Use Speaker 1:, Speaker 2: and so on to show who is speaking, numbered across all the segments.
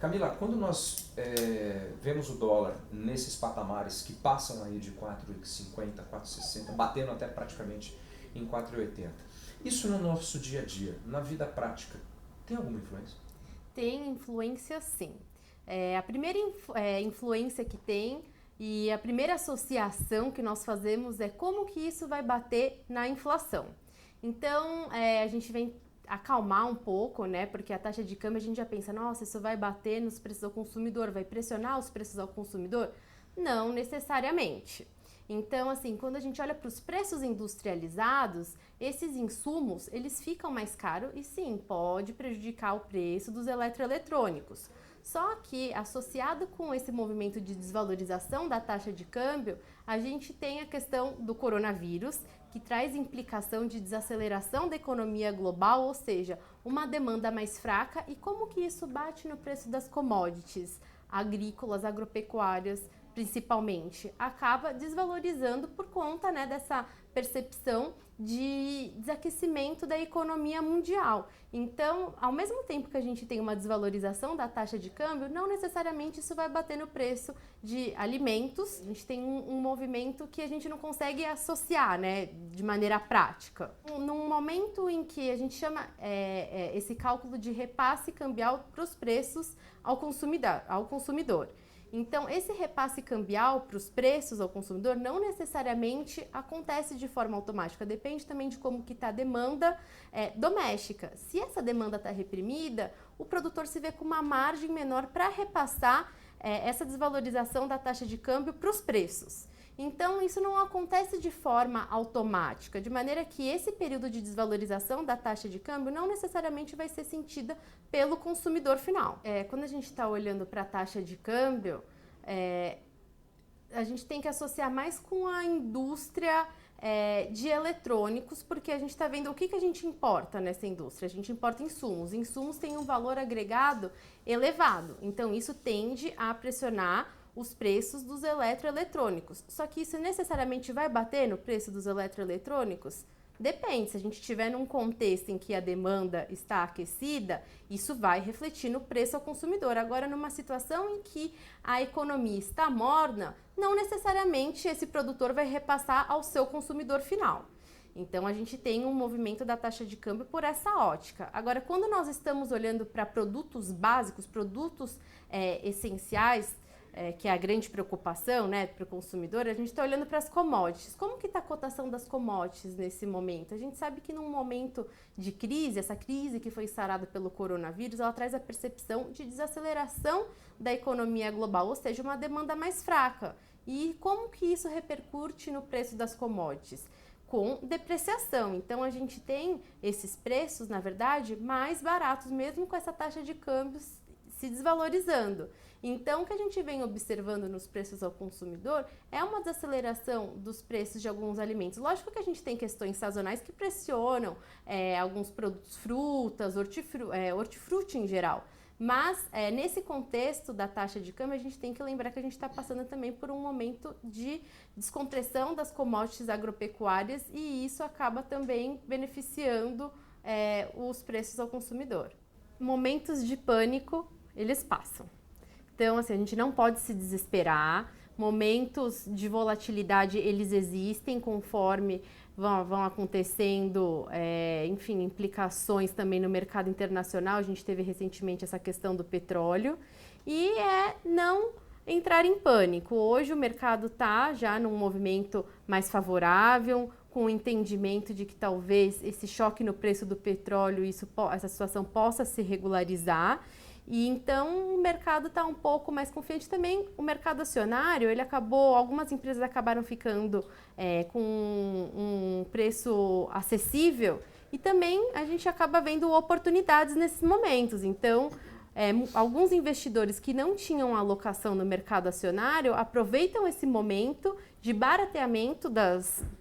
Speaker 1: Camila, quando nós vemos o dólar nesses patamares que passam aí de 4,50, 4,60, batendo até praticamente em 4,80, isso no nosso dia a dia, na vida prática, tem alguma influência?
Speaker 2: Tem influência, sim. A primeira influência que tem e a primeira associação que nós fazemos é como que isso vai bater na inflação. Então, a gente vem acalmar um pouco, né? Porque a taxa de câmbio a gente já pensa, nossa, isso vai bater nos preços ao consumidor, vai pressionar os preços ao consumidor? Não necessariamente. Então, assim, quando a gente olha para os preços industrializados, esses insumos, eles ficam mais caros e sim, pode prejudicar o preço dos eletroeletrônicos. Só que, associado com esse movimento de desvalorização da taxa de câmbio, a gente tem a questão do coronavírus, que traz implicação de desaceleração da economia global, ou seja, uma demanda mais fraca. E como que isso bate no preço das commodities agrícolas, agropecuárias, principalmente, acaba desvalorizando por conta, né, dessa percepção de desaquecimento da economia mundial. Então, ao mesmo tempo que a gente tem uma desvalorização da taxa de câmbio, não necessariamente isso vai bater no preço de alimentos. A gente tem um movimento que a gente não consegue associar, né, de maneira prática. Num momento em que a gente chama esse cálculo de repasse cambial para os preços ao consumidor. Então, esse repasse cambial para os preços ao consumidor não necessariamente acontece de forma automática, depende também de como que está a demanda doméstica. Se essa demanda está reprimida, o produtor se vê com uma margem menor para repassar essa desvalorização da taxa de câmbio para os preços. Então, isso não acontece de forma automática, de maneira que esse período de desvalorização da taxa de câmbio não necessariamente vai ser sentida pelo consumidor final. Quando a gente está olhando para a taxa de câmbio, a gente tem que associar mais com a indústria de eletrônicos, porque a gente está vendo o que a gente importa nessa indústria. A gente importa insumos. Insumos têm um valor agregado elevado, então isso tende a pressionar os preços dos eletroeletrônicos. Só que isso necessariamente vai bater no preço dos eletroeletrônicos? Depende, se a gente estiver num contexto em que a demanda está aquecida, isso vai refletir no preço ao consumidor. Agora, numa situação em que a economia está morna, não necessariamente esse produtor vai repassar ao seu consumidor final. Então, a gente tem um movimento da taxa de câmbio por essa ótica. Agora, quando nós estamos olhando para produtos básicos, produtos essenciais, que é a grande preocupação, né, para o consumidor, a gente está olhando para as commodities. Como que está a cotação das commodities nesse momento? A gente sabe que num momento de crise, essa crise que foi sarada pelo coronavírus, ela traz a percepção de desaceleração da economia global, ou seja, uma demanda mais fraca. E como que isso repercute no preço das commodities? Com depreciação. Então, a gente tem esses preços, na verdade, mais baratos, mesmo com essa taxa de câmbios se desvalorizando. Então, o que a gente vem observando nos preços ao consumidor é uma desaceleração dos preços de alguns alimentos. Lógico que a gente tem questões sazonais que pressionam alguns produtos, frutas, hortifruti em geral. Mas, nesse contexto da taxa de câmbio, a gente tem que lembrar que a gente está passando também por um momento de descompressão das commodities agropecuárias e isso acaba também beneficiando os preços ao consumidor. Momentos de pânico, eles passam. Então, assim, a gente não pode se desesperar. Momentos de volatilidade, eles existem conforme vão acontecendo, enfim, implicações também no mercado internacional. A gente teve recentemente essa questão do petróleo. E não entrar em pânico. Hoje o mercado está já num movimento mais favorável, com o entendimento de que talvez esse choque no preço do petróleo, essa situação possa se regularizar. E então o mercado está um pouco mais confiante também. O mercado acionário, algumas empresas acabaram ficando com um preço acessível e também a gente acaba vendo oportunidades nesses momentos. Então, alguns investidores que não tinham alocação no mercado acionário aproveitam esse momento de barateamento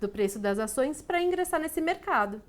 Speaker 2: do preço das ações para ingressar nesse mercado.